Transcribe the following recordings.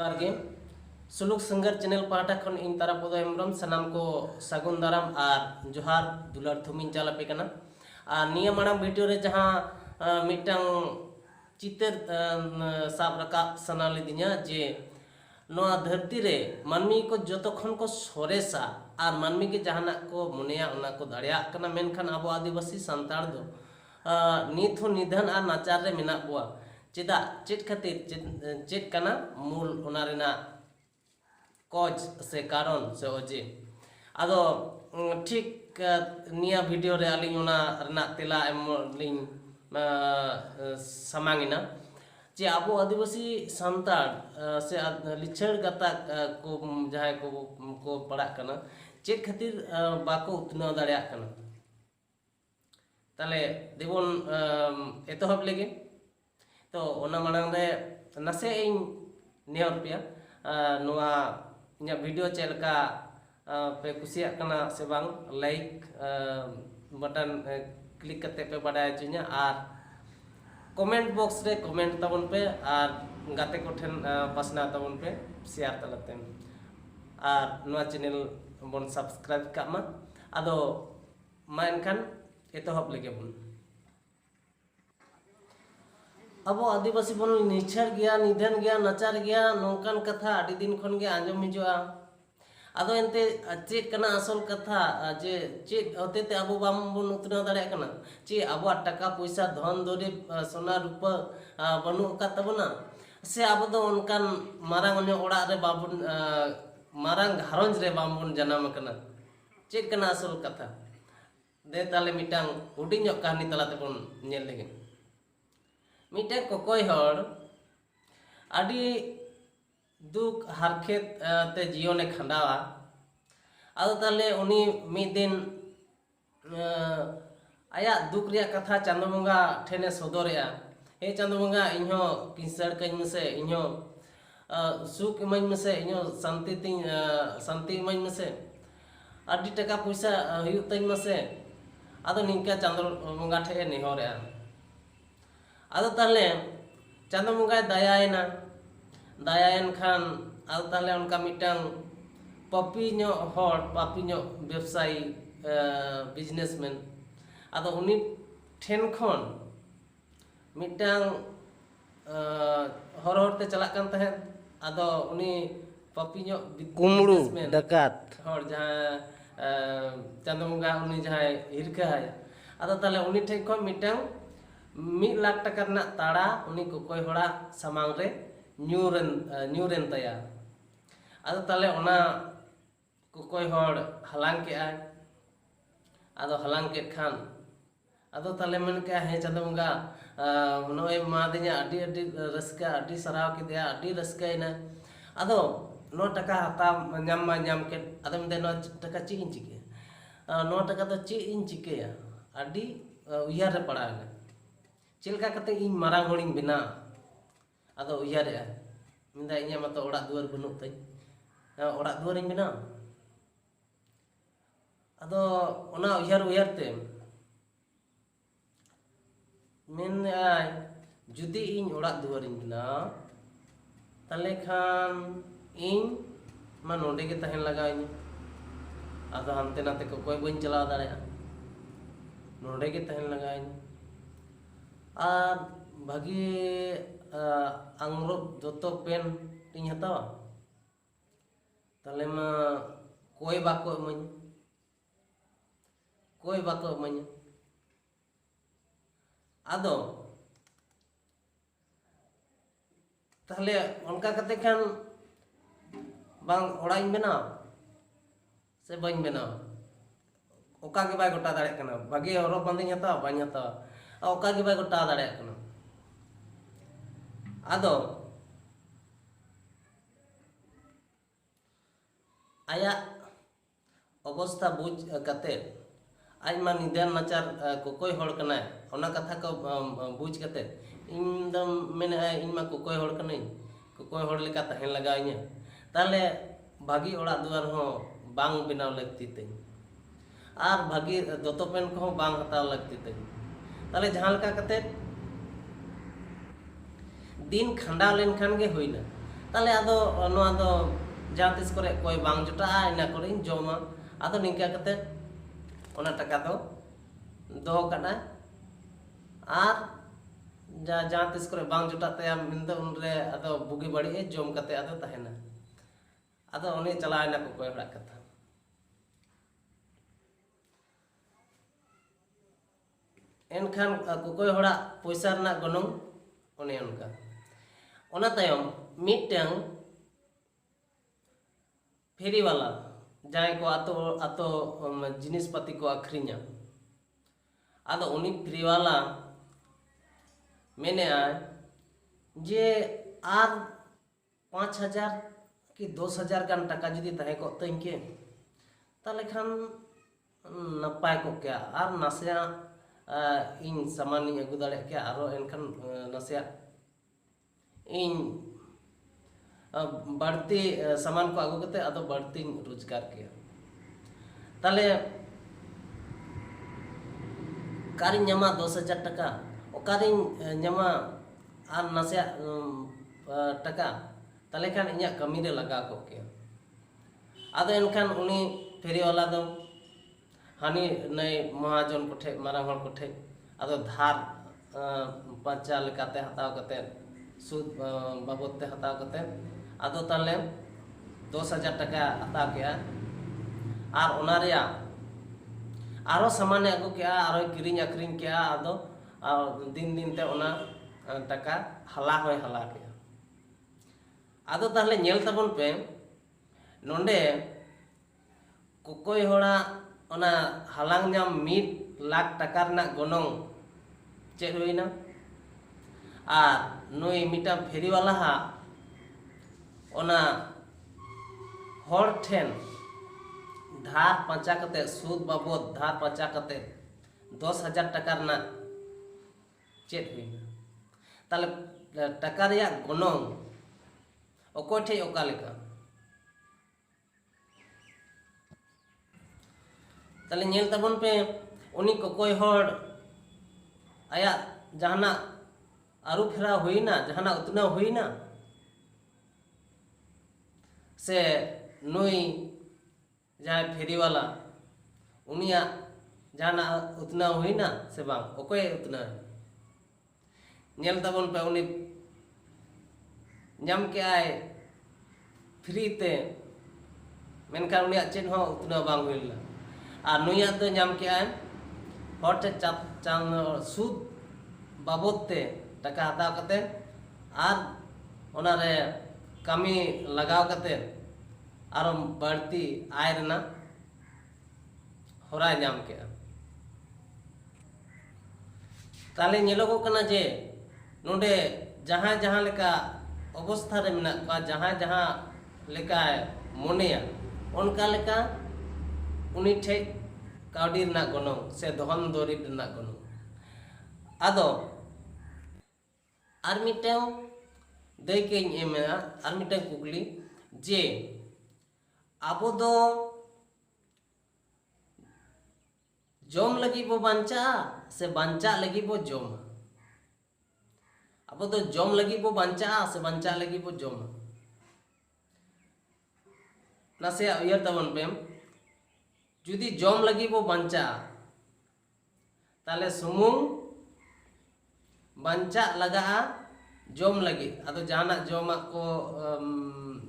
गे सुलुक संगर channel पाटा खन इन तारापद हेम्ब्रम सानाम को सागुन दाराम और जोहार दुलार थुमिन चालापे कना और निया मांग वीडियो रे जहां मिटंग चितर साब रका सना लेदिया जे नोआ धरती रे मानमी को जतो खन को सोरेसा और मानमी के जहाना को मुनिया उना को दाड़िया कना मेनखान अब आदिवासी संताड़ दो नित हो निधन और नाचार रे मेना बुआ चेदा चेट खातिर चेट कना मूल ओना रेना कॉज से कारण से ओजे आदो ठीक निया वीडियो रे आलिंग ओना रेना तेला एम लिंग समांगिना जे आबो आदिवासी संताड़ से लिछड़ गता को जहां को पड़ा कना चेट खातिर बाको उतना दाड़िया कना ताले देबोन एतहब लेगे तो ओना मांग रे नसे इन नियर पे नोआ इना वीडियो चलका पे कुसिया कना से बांग लाइक बटन क्लिक करते पे बाडाय चिन्या और कमेंट बॉक्स रे कमेंट तबन पे और गाते को ठेन पासना तबन पे शेयर तलते और नोआ चैनल बन सब्सक्राइब कामा आदो मा एनखान एतहब लेगे बन अब आदिवासी बन निछड़ गया निधन गया नचार गया नौकान कथा आदि दिन खन गे आंजम हिजुआ आदो एनते चेक कना असल कथा जे चेक होते ते अब बाम बन उतना दाड़े कना चे अब टाका पैसा धन दौरे सोना रूपा बनु का तबना से अब दो उनकान मारांग ने ओड़ा रे बाबुन मारांग घारंज रे बाबुन जन्म कना चेक कना असल कथा दे ताले मिटांग हुडिंग कहानी तलाते बन नेल लेगे मिटे कोकोय हर आदि दुख हारखेत ते जीवने खंडावा आदो ताले उनी मिद दिन आया दुख रिया कथा चांदो बंगा ठेने सदोरेया हे चांदो बंगा इन्हो किसड़ कኝ मसे इन्हो सुख इमኝ मसे इन्हो शांति इमኝ मसे आदि टका पैसा हुयु तኝ मसे आदो निका चांदो बंगा ठे नेहरेया आदो ताले चांदो बंगाय दायायना दायायन खान आदो ताले उनका मिटांग पापी नो हर पापी नो व्यवसायी बिजनेसमैन आदो उनी ठेन खन मिटांग हर हरते चला कान तहे आदो उनी पापी नो कुमड़ू डकात हर जहां चांदो बंगा उनी जहां हिरकाय आदो ताले उनी ठेन खन मिटांग 1 लाख टका रना ताड़ा उनी कोकोय होड़ा सामांग रे न्यूरेन तया आदो ताले ओना कोकोय होड़ हलांग के आय आदो हलांग के खान आदो ताले मन के हे चांदो बंगा नोय मादिया अडी अडी रस्का अडी सराव के दिया अडी रस्कायना आदो नो टका हता न्याम मा न्याम के आदो मदे नो टका ची इन चिके नो टका तो ची इन चिके अडी उयार रे पड़ाना चिलका कते इन मारांग होड़िंग बिना आदो उयारे मिंदा इnya मतो ओड़ा दुआर बनु तई ओड़ा दुआर इन बिना आदो ओना उयार ते मेन आय जुदी इन ओड़ा दुआर इन बिना तले खान इन मा नोडे के तहन लगाइनी आदो हमते नाते को कोई बइन चला दाड़े नोडे के तहन लगाइनी और भागी आंग्रोब जोतो पेन टिंग हतावा ताले मा कोई बाको इमाኝ आदो ताले उनका कते खान बांग ओड़ाई बेना से बाñ बेना ओका के बाय गोटा दाड़े कना भागी हरो बंदिኝ हतावा बाñ हतावा ओका के बाय गोटा दाड़े कना आदो आया अवस्था बुझ कते आइमा निधन नचार कोकोय होड़ कना ओना कथा को बुझ कते इन दम मेने इनमा कोकोय होड़ कने कोकोय होड़ लेका तहन लगाइने ताले भागी ओड़ा दुआर हो बांग बनाव लगती ते आर भागी दोतो पेन को बांग हताव लगती ते ताले जहां लेका कते दिन खंडाव लेनखान गे होइना ताले आदो नोआ दो जहाँ तिस करे कोई बांग जुटा इना करे जमा आदो निंका कते ओना टाका दो दोहो काना आर जहाँ तिस करे बांग जुटा तया मिंदो उनरे आदो बुगी बड़ी जम कते आदो तहेना आदो उनी चलाना को कोई हड़ा कथा एनखान कोई हड़ा पैसा रना गनों उनी उनका ओना तायम मिटang फेरी वाला जहाँ को आतो आतो जिनिस पाती को आखरिnya आदो उनी फेरी वाला मैंने जे आर 5,000 कि 10,000 गान टाका जुदी तहे को तो इनके ताले खान नपाय को क्या आर नासिया इन सामानी अगु दाड़े क्या आरो एनखान नासिया इन बढ़ती सामान को आगू करते आदो बढ़ती रोजगार किया ताले कारिन न्यामा 10,000 टाका ओकारिन न्यामा आर नासिया टाका ताले खान इन्या कमी रे लगा को किया आदो एनखान उनी फेरी वाला दो हानि नई महाजन कोठे मारांग हर कोठे आदो धार पंचा लेकाते हताव कते सूद बाबद ते हताव कते आदो ताले 10,000 टाका हताव किया आर ओना रेया आरो सामान अगु किया आरो किरिंग आखरिंग किया आदो दिन दिन ते ओना टाका हाला होय हाला किया आदो ताहले नेल ताबन पे नोंडे कोकोय होड़ा ओना हालांग नाम 1 लाख टाका रना गनों चेक हुईना आर नुई मिटा फेरी वाला हा ओना हर ठेन धार पंचा कते सूद बाबद धार पंचा कते 10,000 टाका रना चेक हुईना ताले टाका रिया गनों ओकोय ठे ओका लेका ताले नेल ताबन पे उनी कोकोय हर आया जहाना आरु फेरा हुईना जहाना उतना हुईना से नुई जहाँ फेरी वाला उनिया जहाना उतना हुईना से बांग ओकोय उतना नेल ताबन पे उनी ᱧᱟᱢ के आए फ्री ते मेनखान उनिया चेन हो उतना बांग हुईला आ नुया तो ᱧᱟᱢ के आए हॉट चांग सूद बाबद ते टाका हताव कते आर ओना रे कमी लगाव कते आरो बढ़ती आय रना होरा ᱧᱟᱢ के ताले नेलोगो कना जे नोंडे जहाँ जहाँ लेका अवस्था रे मेना का जहाँ जहाँ लेका मोनेया उनका लेका उनी ठे काउडी रना गनों से दोहन दोरिब रना गनों आदो आर मिटें दई के एमेना आर मिटें कुकली जे आबो दो जोम लगी बो बांचा से बांचा लगी बो जोम अब तो जोम लगी बो बांचा से बांचा लगी बो जोम नासे उयर तबन पे जुदी जोम लगी बो बांचा ताले सुमुंग बांचा लगा जोम लगी अदो जाना जोमा को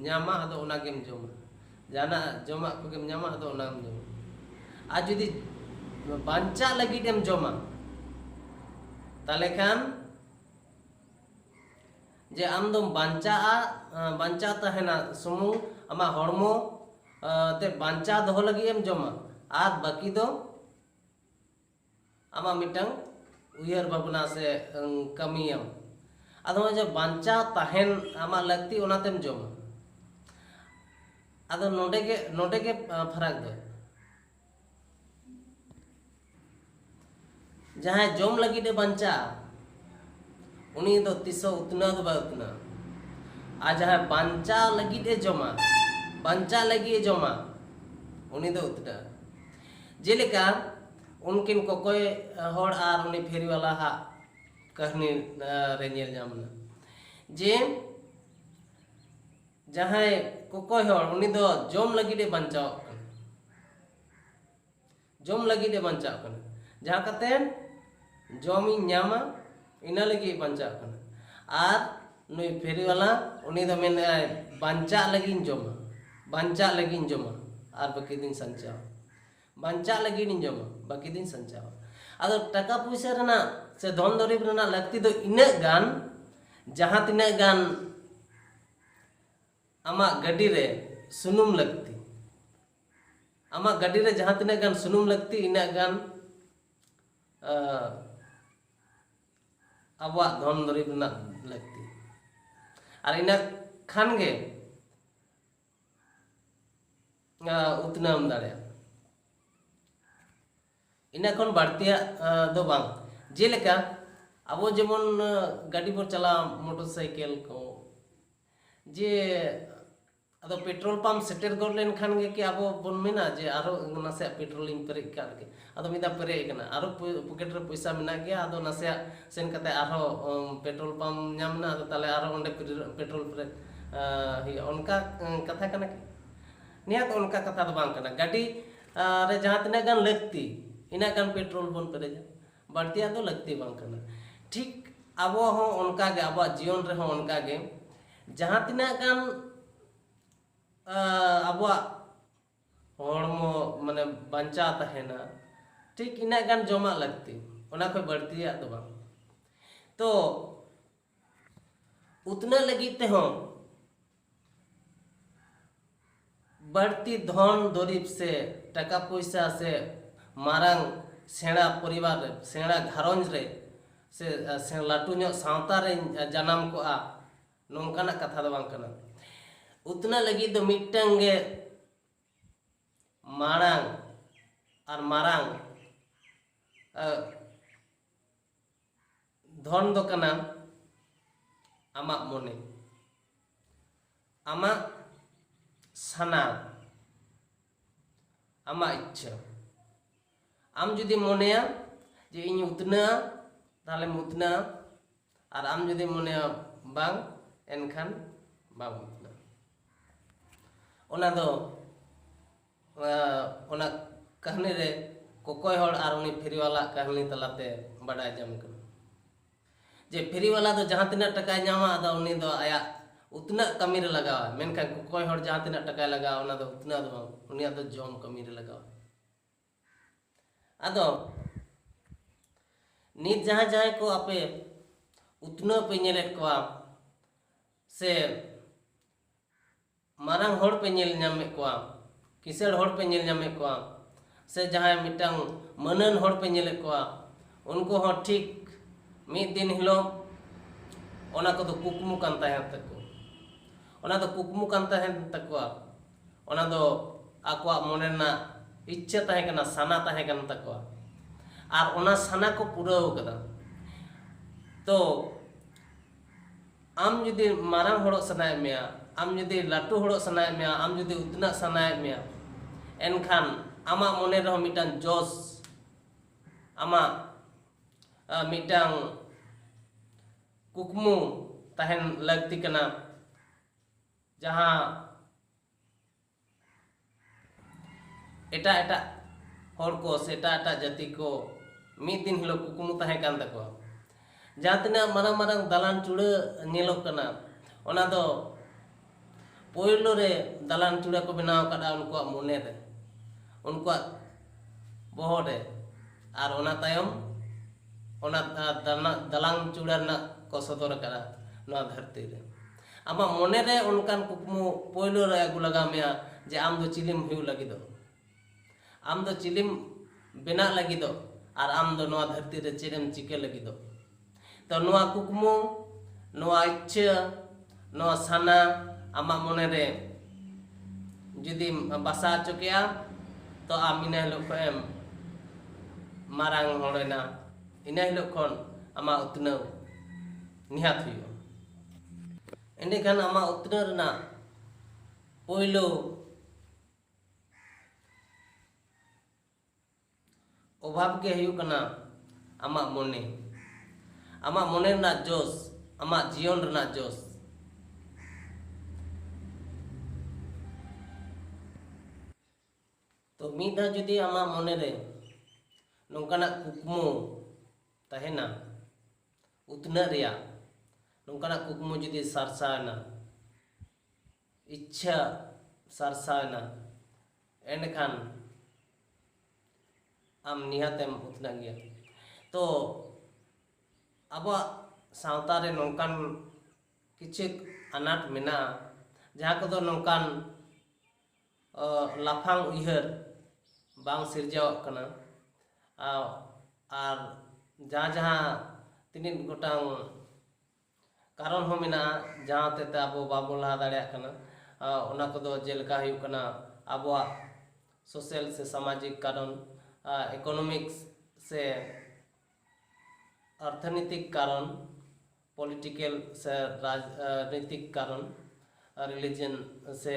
न्यामा अदो ओना गेम जोमा जाना जोमा को गेम न्यामा अदो ओना गेम जोमा आज जुदी बांचा लगी गेम जोमा ताले खान जे आम दम बांचा तहेना सुमुंग आमा हड़मो ते बांचा दोहो लगी एम जोमा आर बाकी दो आमा मिटंग उयर बाबना से कमियम आदो जे बांचा तहेन आमा लगती ओनातेम जोमा आदो नोडे के फरक दो जहाँ जोम लगी दे बांचा उनी दो तिसो उतना दो बा उतना आ जहाँ बांचा लगी दे जोमा बांचा लगी जोमा उनी दो उतना जेलेका उनकिन कोकोय होड़ आर उनी फेरी वाला हा कहनी रे नेल जामना जे जहां कोकोय हर उनी दो जम लगी बचाव जम लगी बचाव जहां कते जमी नामा इना लगी बचाव और नुई फेरी वाला उनी दो मेन बंचा लगी जमा बंचा लगी जमा और बाकी दिन संचाव बंचा लगी जमा बाकी दिन संचाव अदो टाका पैसा रेना से धन दरिब रेना लगती दो इना गान जहां तिना गान आमा गाड़ी रे सुनुम लगती आमा गाड़ी रे जहां तिना गान सुनुम लगती इना गान आवा धन दरिब रेना लगती और इना खान गे उतनाम दाड़े इना खन बाड़तिया दो बांग जेलेका अब जेमन गाड़ी पर चला मोटरसाइकिल को जे अदो पेट्रोल पंप सेटेर कर लेन खान गे कि अब बन मेना जे आरो नसे पेट्रोल इन पेरे का के अदो मिदा पेरे कना आरो पॉकेट रे पैसा मेना गया अदो नसे सेन कते आरो पेट्रोल पंप नामना अदो ताले आरो ओंडे पेट्रोल पेरे उनका कथा कना कि नियत उनका कथा तो बांग कना गाड़ी रे जहां तने गान लगती इना गान पेट्रोल बन पेरे बढ़तिया तो लगती बांग कना ठीक अब हो उनका गे अब जीवन रे हो उनका गे जहां तना गान अब हड़मो माने बंचा तहेना ठीक इना गान जमा लगती उना कोई बढ़तिया तो बांग तो उतना लगी ते हो बढ़ती धन दरिब से टाका पैसा से मारांग सेना परिवार रे सेना घारंज रे से लाटू ᱧᱚᱜ सावता रे जन्म को आ नोंकाना कथा दो बांग कना उतना लगी दो मिटंग गे मारांग और मारांग धन दो कना आमा मोने आमा साना आमा इच्छा आम जुदी मोनेया जे इन उतना ताले उतना और आम जुदी मोनेया बांग एनखान बांग उतना ओना दो ओना कहानी रे कोकोय हर और उनी फेरी वाला कहानी तलाते बड़ाय जम कर जे फेरी वाला दो जहां तना टका नामा अदा उनी दो आया उतना कमी रे लगावा मेनखान कोकोय हर जहां तना टका लगावा ओना दो उतना दो बांग उनी दो जम कमी रे लगावा अदो नित जहां जहां को आपे उतना पे नेलेट को से मारांग हड़ पे नेल नामे को किसड़ हड़ पे नेल नामे को से जहां मिटांग मनन हड़ पे नेले को उनको हो ठीक मिद दिन हिलो ओना को तो कुकमु कान ताहें तको ओना तो कुकमु कान ताहें तको ओना दो आकवा मोनेना इच्छा ताहें कना साना ताहें कन तको और ओना साना को पूराव कदा तो आम जुदी मारांग हड़ो सनाय मेया आम जुदी लाटू हड़ो सनाय मेया आम जुदी उतना सनाय मेया एनखान आमा मोने रहो मिटान जोश आमा मिटांग कुकमु ताहें लगती कना जहां एटा एटा हर को से एटा एटा जाति को मिद दिन हिलो कुकमु ताहें कान तको जहां तना मारांग मारांग दालान चूड़ा नेलो कना ओना दो पोयलो रे दालान चूड़ा को बनाव कदा उनको मोने रे उनको बोहो रे और ओना तायम ओना दालान चूड़ा ना को सदर करा नवा धरती रे आमा मोने रे उनकान कुकमु पोयलो रे अगु लगा मेया जे आम दो चिलिम हुई लगी दो आम दो चिलिम बेना लगी दो और आम दो नवा धरती रे चेरेम चिके लगी दो तो नवा कुकमु नवा इच्छा नवा साना आमा मोने रे जुदी बासा चुकिया तो आम इना हिलो खम मारांग होड़ेना इना हिलो खन आमा उतना निहात हुई एंडेखान आमा उतना रेना पोयलो अभाव के हुई कना आमा मोने ना जोश आमा जीवन रेना जोश तो मीद धा जुदी आमा मने रे नोंकाना कुकमु तहेना उतना रिया नोंकाना कुकमु जुदी सारसाना इच्छा सारसाना एंडखान आम निहातेम उतना गया तो अब सावता रे नोंकान किछु अनाट मेना जहाँ को नोंकान लाफांग उयहर बांग सिरजाव कना और जहाँ जहाँ तीन गोटांग कारण हो मेना जहाँ ते अब बाबो लहा दाड़िया कना ओना कोदो जेलका हुयु कना आबोआ सोशल से सामाजिक कारण इकोनॉमिक्स से अर्थनीतिक कारण पॉलिटिकल से राजनीतिक कारण रिलीजन से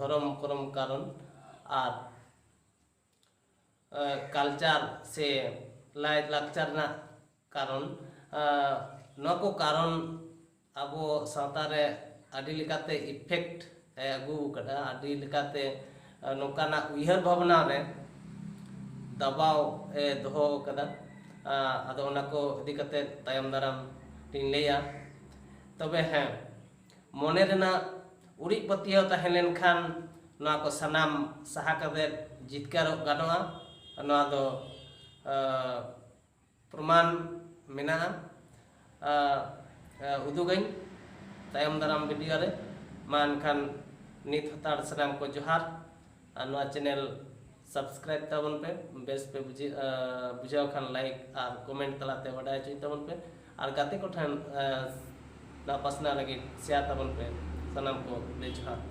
धर्म कर्म कारण और कल्चर से लाय लाक्चर ना कारण नको कारण अब सावता रे आदि लेकाते इफेक्ट अगू कदा आदि लेकाते नोकाना उयहर भावना रे दबाव दोहो कदा आदो ओना को इदी कते तायम दाराम तीन लेया तबे हैं मोने रेना उड़ी पतियो तहें लेनखान नोआ को सनाम सहा कदे जितकार गानोआ नोआ दो प्रमाण मेना उदुगई तायम दाराम वीडियो रे मान खान नित हतार सनाम को जोहार नोआ चैनल सब्सक्राइब तबन पे बेस पे बुझाव खान लाइक और कमेंट तलाते बड़ाय चुई तबन पे और गाते को ठान ना पसना लगी शेयर तबन पे सनाम को ले जोहार।